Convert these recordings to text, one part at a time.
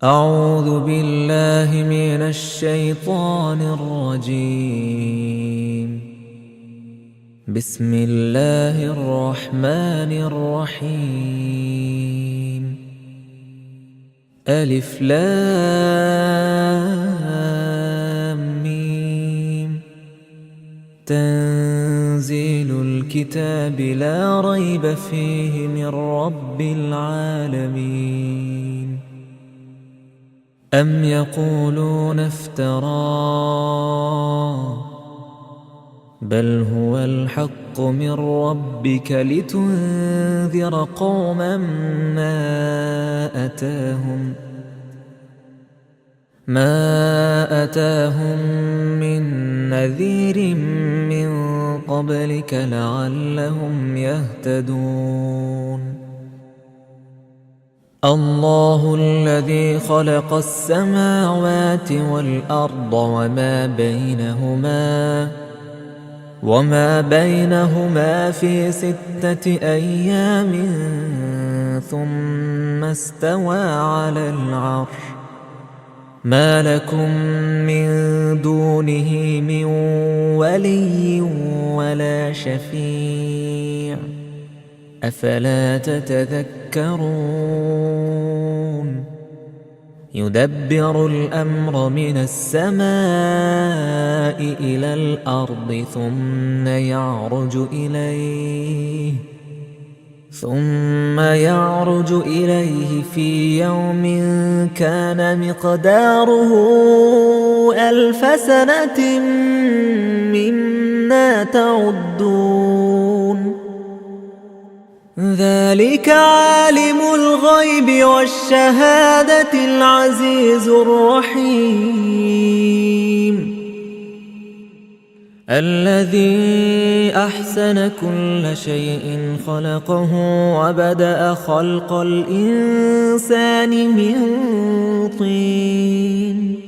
أعوذ بالله من الشيطان الرجيم. بسم الله الرحمن الرحيم. ألف لام ميم. تنزيل الكتاب لا ريب فيه من رب العالمين. أم يقولون افتراه بل هو الحق من ربك لتنذر قوما ما أتاهم من نذير من قبلك لعلهم يهتدون. الله الذي خلق السماوات والأرض وما بينهما في 6 أيام ثم استوى على العرش. ما لكم من دونه من ولي ولا شفيع أفلا تتذكرون. يدبر الأمر من السماء إلى الأرض ثم يعرج إليه في يوم كان مقداره 1000 سنة مما تعدون. ذلك عالم الغيب والشهادة العزيز الرحيم. الذي أحسن كل شيء خلقه وبدأ خلق الإنسان من طين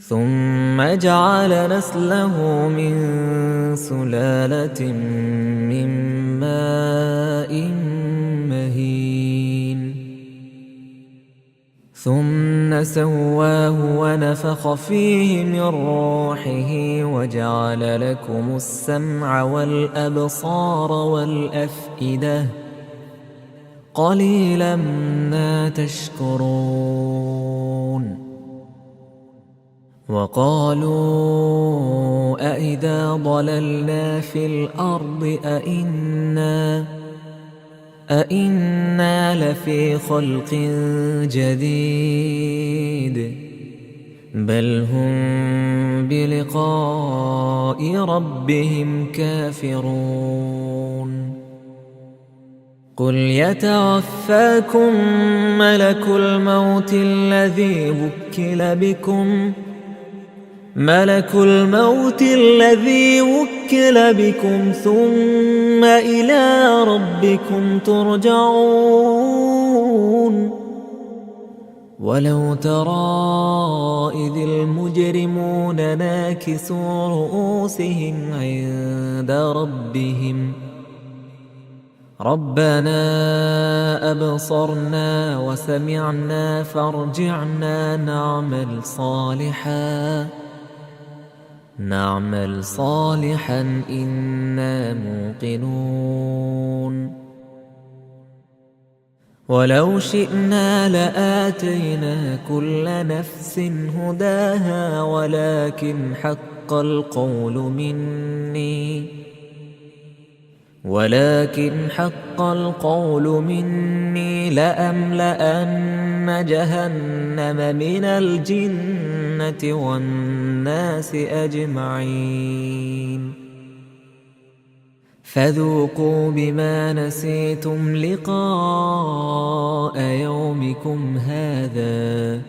ثم جعل نسله من سلالة من ماء مهين ثم سواه ونفخ فيه من روحه وجعل لكم السمع والأبصار والأفئدة قليلا ما تشكرون. وقالوا أإذا ضللنا في الأرض أإنا لفي خلق جديد بل هم بلقاء ربهم كافرون. قل يتوفاكم ملك الموت الذي وكل بكم ثم إلى ربكم ترجعون. ولو ترى إذ المجرمون ناكسوا رؤوسهم عند ربهم ربنا أبصرنا وسمعنا فارجعنا نعمل صالحا إنا موقنون. ولو شئنا لآتينا كل نفس هداها ولكن حق القول مني لأملأن جهنم من الجنة والناس أجمعين. فذوقوا بما نسيتم لقاء يومكم هذا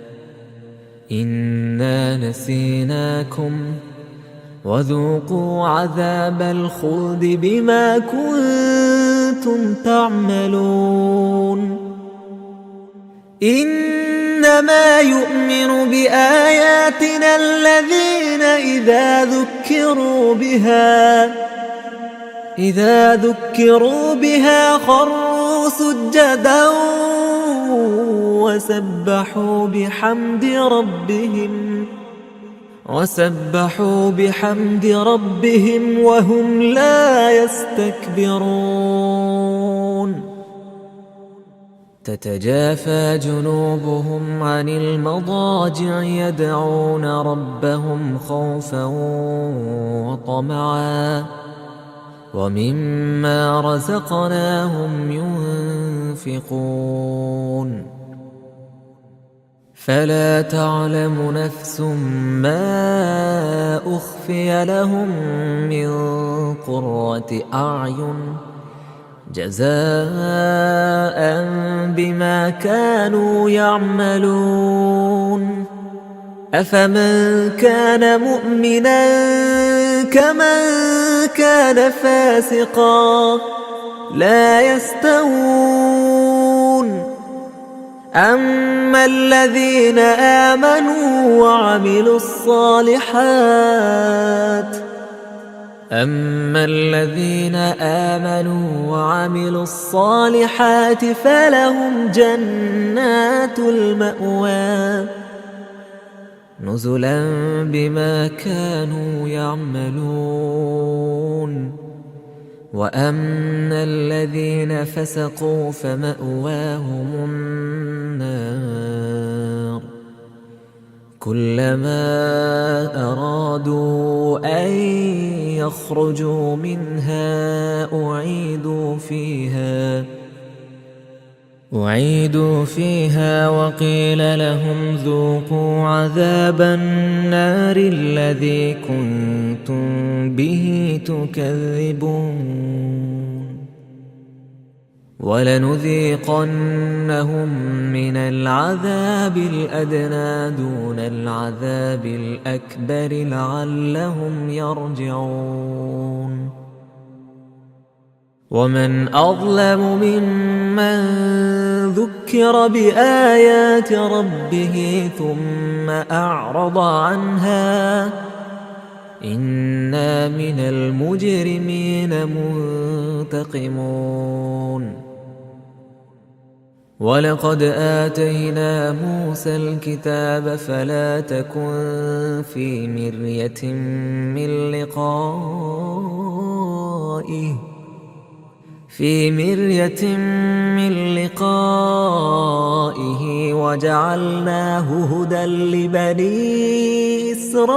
إنا نسيناكم وذوقوا عذاب الخلد بما كنتم تعملون. إنما يؤمن بآياتنا الذين إذا ذكروا بها خروا سجدا وسبحوا بحمد ربهم وهم لا يستكبرون تتجافى جنوبهم عن المضاجع يدعون ربهم خوفا وطمعا ومما رزقناهم ينفقون فلا تعلم نفس ما أخفي لهم من قرة أعين جزاء بما كانوا يعملون أفمن كان مؤمنا كمن كان فاسقا لا يستوون أما الذين آمنوا وعملوا الصالحات فلهم جنات المأوى نزلا بما كانوا يعملون وأما الذين فسقوا فمأواهم النار كلما أرادوا أن يخرجوا منها أعيدوا فيها وقيل لهم ذوقوا عذاب النار الذي كنتم به تكذبون ولنذيقنهم من العذاب الأدنى دون العذاب الأكبر لعلهم يرجعون ومن أظلم ممن ذكر بآيات ربه ثم أعرض عنها إنا من المجرمين منتقمون ولقد آتينا موسى الكتاب فلا تكن في مرية من لقائه وجعلناه هدى لبني إسرائيل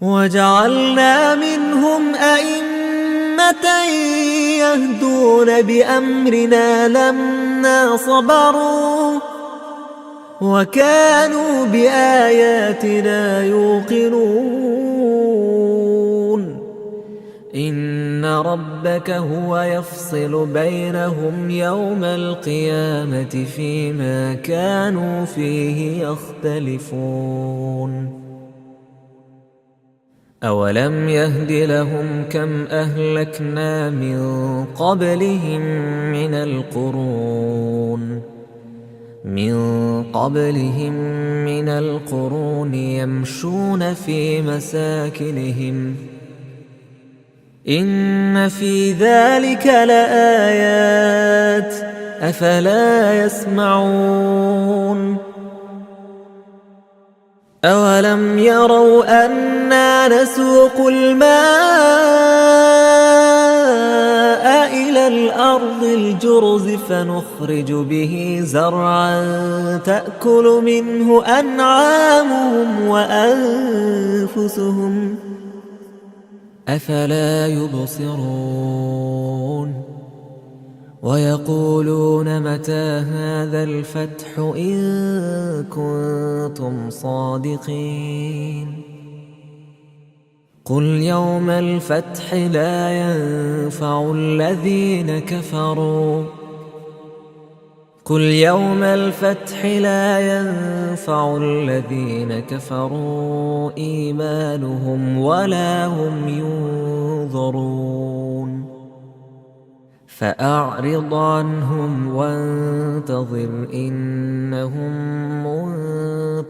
وجعلنا منهم أئمة يهدون بأمرنا لما صبروا وكانوا بآياتنا يوقنون إن ربك هو يفصل بينهم يوم القيامة فيما كانوا فيه يختلفون أولم يهد لهم كم أهلكنا من قبلهم من القرون يمشون في مساكنهم إن في ذلك لآيات أفلا يسمعون أولم يروا أنا نسوق الماء إلى الأرض الجرز فنخرج به زرعا تأكل منه أنعامهم وأنفسهم أفلا يبصرون ويقولون متى هذا الفتح إن كنتم صادقين قل يوم الفتح لا ينفع الذين كفروا إيمانهم ولا هم ينظرون فأعرض عنهم وانتظر إنهم منتظرون